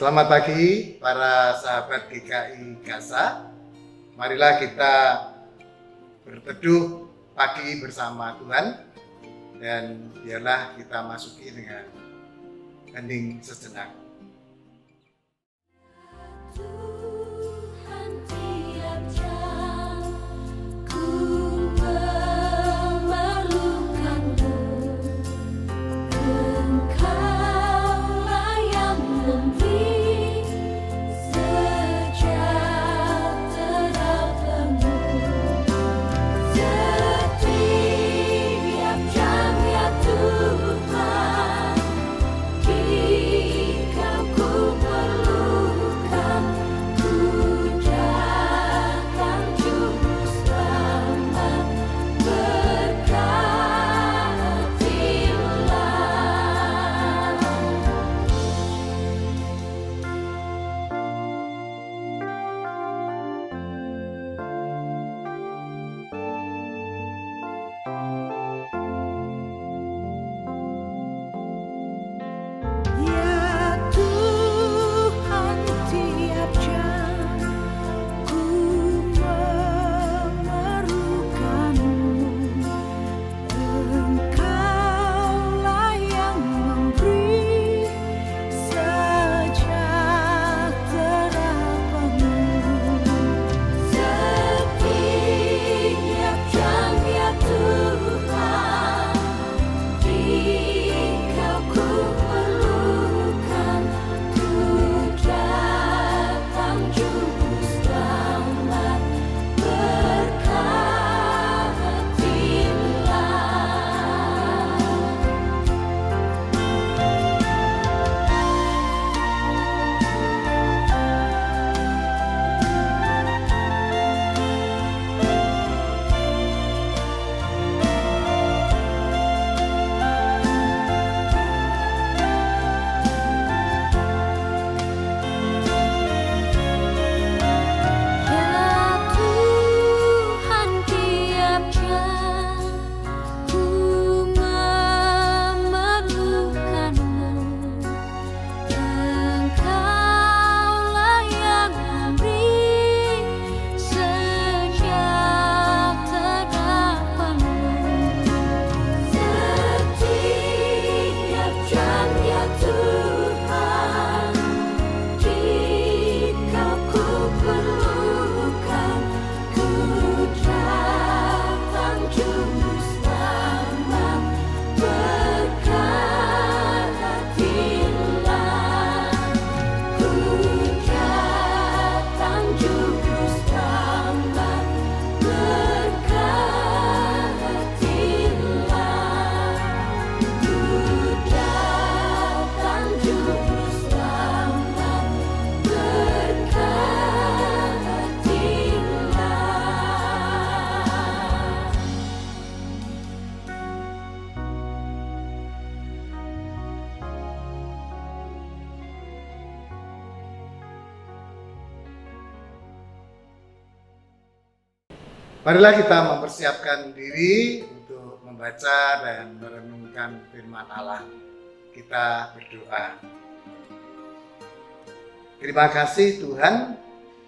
Selamat pagi para sahabat GKI Gaza. Marilah kita berteduh pagi bersama Tuhan dan biarlah kita masuki dengan hening sejenak. Tuhan tiap jam ku memerlukanmu, Engkaulah yang memberi sejahtera penuh. Setiap jam ya Tuhan, jika ku perlukan, ku datang juru selamat, berkatilah. Ya Tuhan, tiap jam ku memerlukanmu, Engkaulah yang memberi sejahtera penuh. Setiap jam ya Tuhan, jika ku perlukan, ku datang juru selamat, berkatilah. Ya Tuhan, tiap jam ku memerlukanmu, Engkaulah yang memberi sejahtera penuh. Setiap jam ya Tuhan, jika ku perlukan, ku datang juru selamat, berkatilah. Ku datang juru selamat, berkatilah. Ku datang juru selamat, berkatilah. Marilah kita mempersiapkan diri untuk membaca dan merenungkan firman Allah. Kita berdoa. Terima kasih Tuhan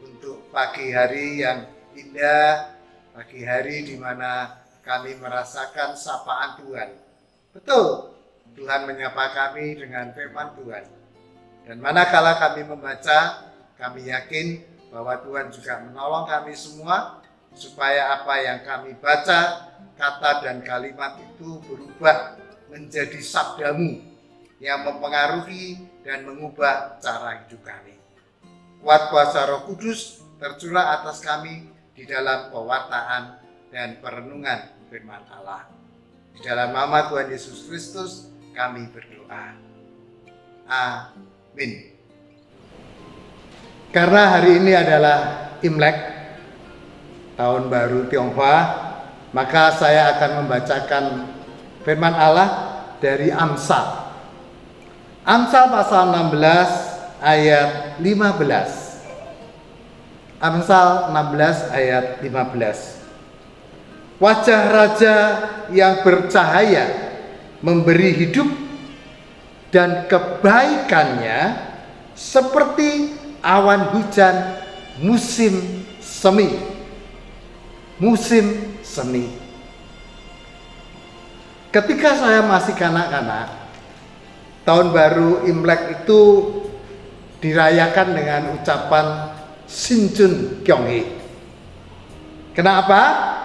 untuk pagi hari yang indah, pagi hari di mana kami merasakan sapaan Tuhan. Betul, Tuhan menyapa kami dengan firman Tuhan. Dan manakala kami membaca, kami yakin bahwa Tuhan juga menolong kami semua supaya apa yang kami baca, kata dan kalimat itu berubah menjadi sabdamu yang mempengaruhi dan mengubah cara hidup kami. Kuat kuasa Roh Kudus tercurah atas kami di dalam pewartaan dan perenungan firman Allah. Di dalam nama Tuhan Yesus Kristus kami berdoa. Amin. Karena hari ini adalah Imlek, Tahun Baru Tionghoa, maka saya akan membacakan firman Allah dari Amsal. Amsal pasal 16 ayat 15. Amsal 16 ayat 15. Wajah raja yang bercahaya memberi hidup dan kebaikannya seperti awan hujan musim semi. Musim semi. Ketika saya masih kanak-kanak, tahun baru Imlek itu dirayakan dengan ucapan Sinchun Gyeonghee. Kenapa?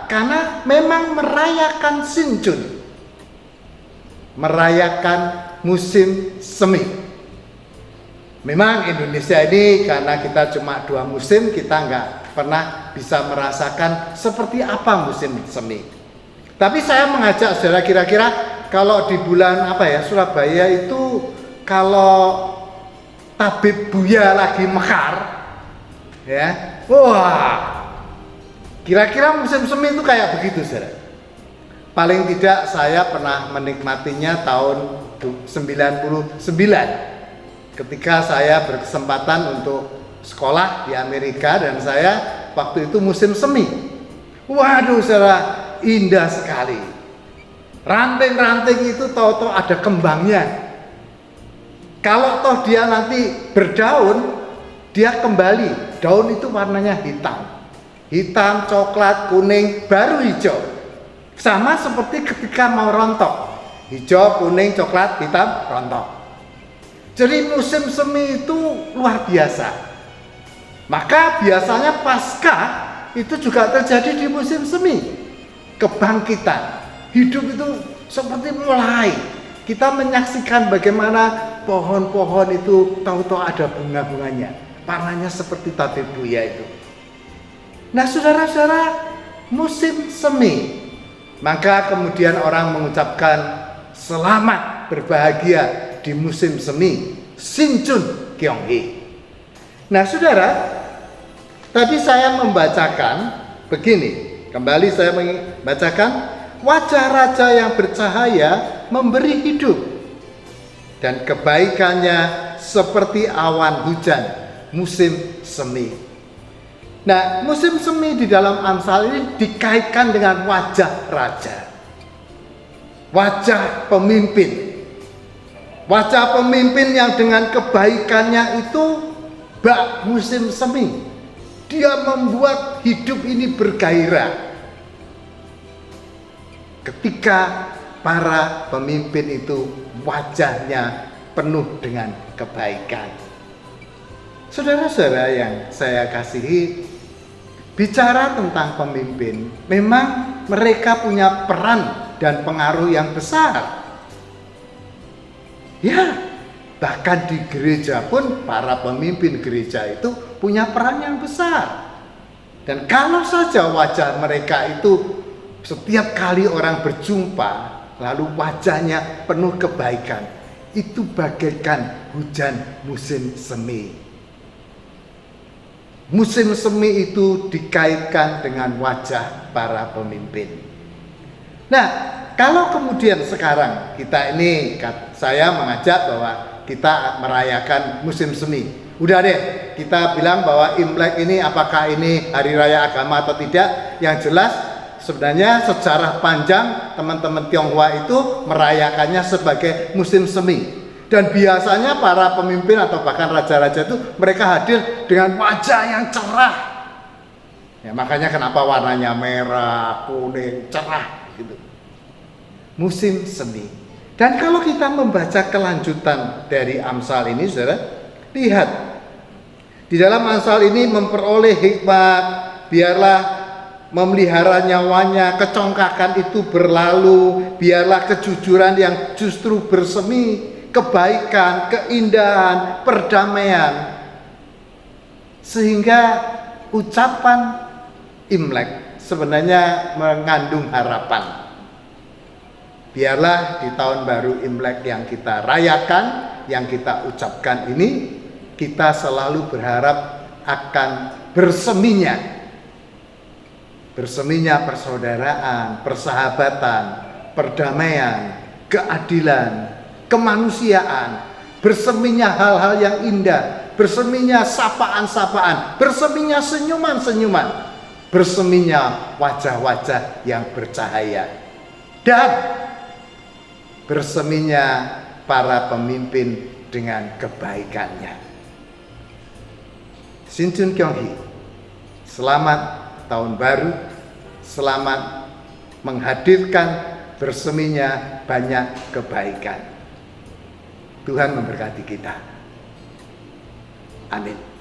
Karena memang merayakan Sinchun, merayakan musim semi. Memang Indonesia ini karena kita cuma 2 musim, kita nggak pernah bisa merasakan seperti apa musim semi. Tapi saya mengajak saudara, kira-kira kalau di bulan Surabaya itu kalau tabib buya lagi mekar, ya, wah, kira-kira musim semi itu kayak begitu, saudara. Paling tidak saya pernah menikmatinya tahun 99 ketika saya berkesempatan untuk sekolah di Amerika dan saya waktu itu musim semi. Waduh, saudara, indah sekali. Ranting-ranting itu tahu-tahu ada kembangnya. Kalau toh dia nanti berdaun, dia kembali. Daun itu warnanya hitam. Hitam, coklat, kuning, baru hijau. Sama seperti ketika mau rontok. Hijau, kuning, coklat, hitam, rontok. Jadi musim semi itu luar biasa. Maka biasanya Paskah itu juga terjadi di musim semi. Kebangkitan, hidup itu seperti mulai. Kita menyaksikan bagaimana pohon-pohon itu tahu-tahu ada bunga-bunganya, warnanya seperti tabib buya itu. Nah, saudara-saudara, musim semi, maka kemudian orang mengucapkan selamat berbahagia di musim semi, Sinchun Gyeonghee. Nah, saudara, tadi saya membacakan begini, kembali saya membacakan, wajah raja yang bercahaya memberi hidup dan kebaikannya seperti awan hujan musim semi. Nah, musim semi di dalam Amsal ini dikaitkan dengan wajah raja, wajah pemimpin. Wajah pemimpin yang dengan kebaikannya itu bak musim semi. Dia membuat hidup ini bergairah. Ketika para pemimpin itu wajahnya penuh dengan kebaikan. Saudara-saudara yang saya kasihi, bicara tentang pemimpin, memang mereka punya peran dan pengaruh yang besar. Ya, bahkan di gereja pun para pemimpin gereja itu punya peran yang besar. Dan kalau saja wajah mereka itu setiap kali orang berjumpa lalu wajahnya penuh kebaikan, itu bagaikan hujan musim semi. Musim semi itu dikaitkan dengan wajah para pemimpin. Nah, kalau kemudian sekarang kita ini, saya mengajak bahwa kita merayakan musim semi. Udah deh, kita bilang bahwa Imlek ini apakah ini hari raya agama atau tidak. Yang jelas sebenarnya sejarah panjang teman-teman Tionghoa itu merayakannya sebagai musim semi. Dan biasanya para pemimpin atau bahkan raja-raja itu mereka hadir dengan wajah yang cerah. Ya, makanya kenapa warnanya merah, kuning, cerah gitu. Musim semi. Dan kalau kita membaca kelanjutan dari Amsal ini, saudara, lihat di dalam Amsal ini memperoleh hikmat, biarlah memelihara nyawanya, kecongkakan itu berlalu, biarlah kejujuran yang justru bersemi, kebaikan, keindahan, perdamaian. Sehingga ucapan Imlek sebenarnya mengandung harapan. Biarlah di tahun baru Imlek yang kita rayakan, yang kita ucapkan ini, kita selalu berharap akan berseminya persaudaraan, persahabatan, perdamaian, keadilan, kemanusiaan, berseminya hal-hal yang indah, berseminya sapaan-sapaan, berseminya senyuman-senyuman, berseminya wajah-wajah yang bercahaya, dan berseminya para pemimpin dengan kebaikannya. Sinchun Kyonghi, selamat tahun baru, selamat menghadirkan berseminya banyak kebaikan. Tuhan memberkati kita. Amin.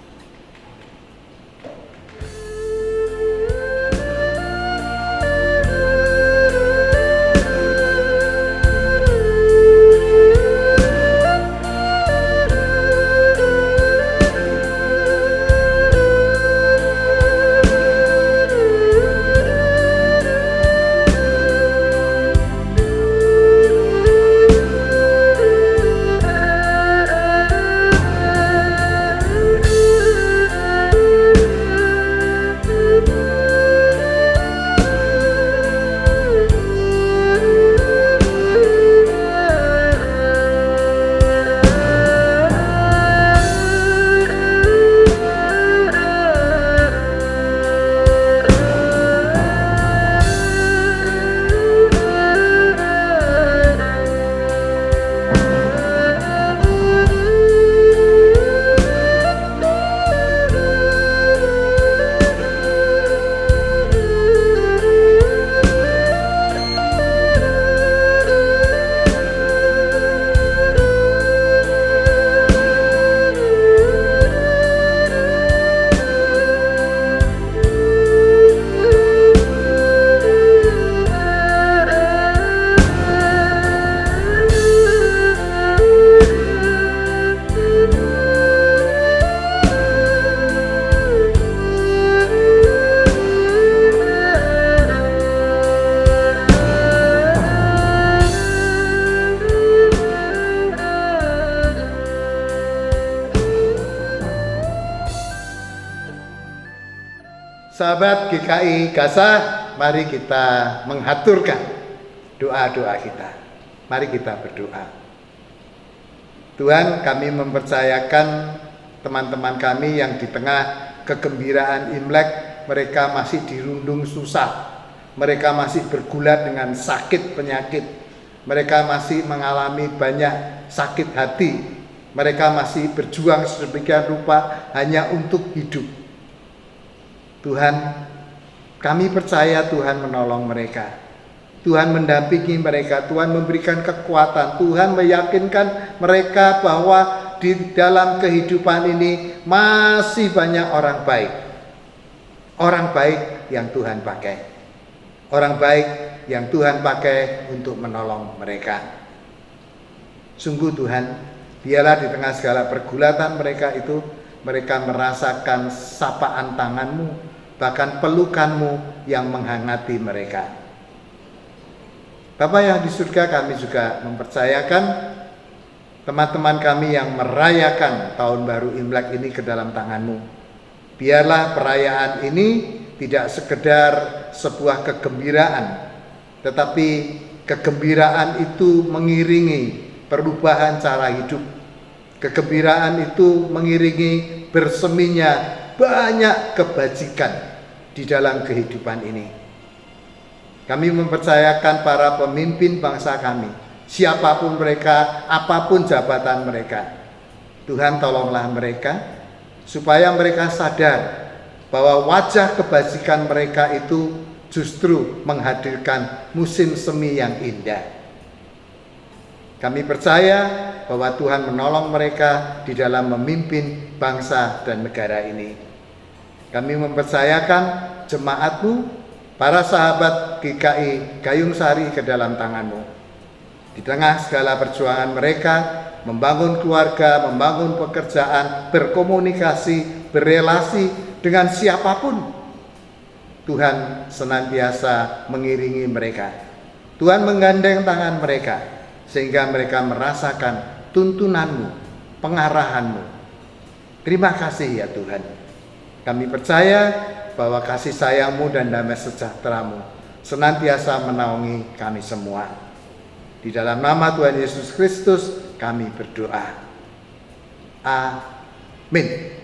Sahabat GKI Gasa, mari kita menghaturkan doa-doa kita. Mari kita berdoa. Tuhan, kami mempercayakan teman-teman kami yang di tengah kegembiraan Imlek, mereka masih dirundung susah. Mereka masih bergulat dengan sakit penyakit. Mereka masih mengalami banyak sakit hati. Mereka masih berjuang sedemikian rupa hanya untuk hidup. Tuhan, kami percaya Tuhan menolong mereka. Tuhan mendampingi mereka, Tuhan memberikan kekuatan, Tuhan meyakinkan mereka bahwa di dalam kehidupan ini masih banyak orang baik. Orang baik yang Tuhan pakai. Orang baik yang Tuhan pakai untuk menolong mereka. Sungguh Tuhan, biarlah di tengah segala pergulatan mereka itu, mereka merasakan sapaan tangan-Mu, bahkan pelukan-Mu yang menghangati mereka. Bapa yang di surga, kami juga mempercayakan teman-teman kami yang merayakan tahun baru Imlek ini ke dalam tangan-Mu. Biarlah perayaan ini tidak sekedar sebuah kegembiraan, tetapi kegembiraan itu mengiringi perubahan cara hidup. Kegembiraan itu mengiringi berseminya banyak kebajikan di dalam kehidupan ini. Kami mempercayakan para pemimpin bangsa kami, siapapun mereka, apapun jabatan mereka. Tuhan, tolonglah mereka supaya mereka sadar bahwa wajah kebajikan mereka itu justru menghadirkan musim semi yang indah. Kami percaya bahwa Tuhan menolong mereka di dalam memimpin bangsa dan negara ini. Kami mempercayakan jemaat-Mu, para sahabat GKI Gayung Sari ke dalam tangan-Mu. Di tengah segala perjuangan mereka, membangun keluarga, membangun pekerjaan, berkomunikasi, berelasi dengan siapapun, Tuhan senantiasa mengiringi mereka. Tuhan menggandeng tangan mereka, sehingga mereka merasakan tuntunan-Mu, pengarahan-Mu. Terima kasih ya Tuhan. Kami percaya bahwa kasih sayang-Mu dan damai sejahtera-Mu senantiasa menaungi kami semua. Di dalam nama Tuhan Yesus Kristus kami berdoa. Amin.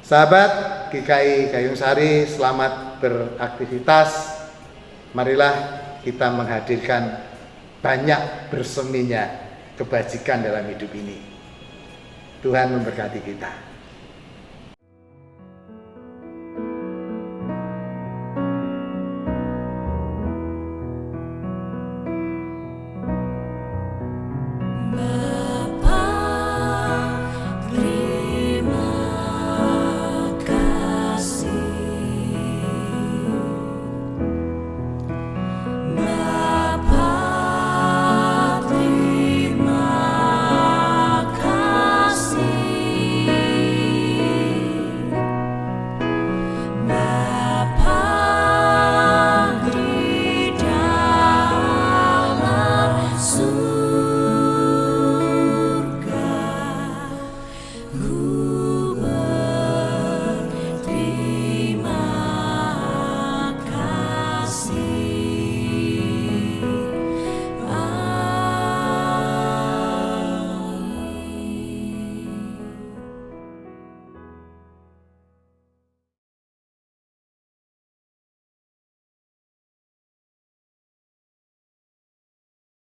Sahabat GKI Gayung Sari, selamat beraktivitas. Marilah kita menghadirkan banyak berseminya kebajikan dalam hidup ini. Tuhan memberkati kita.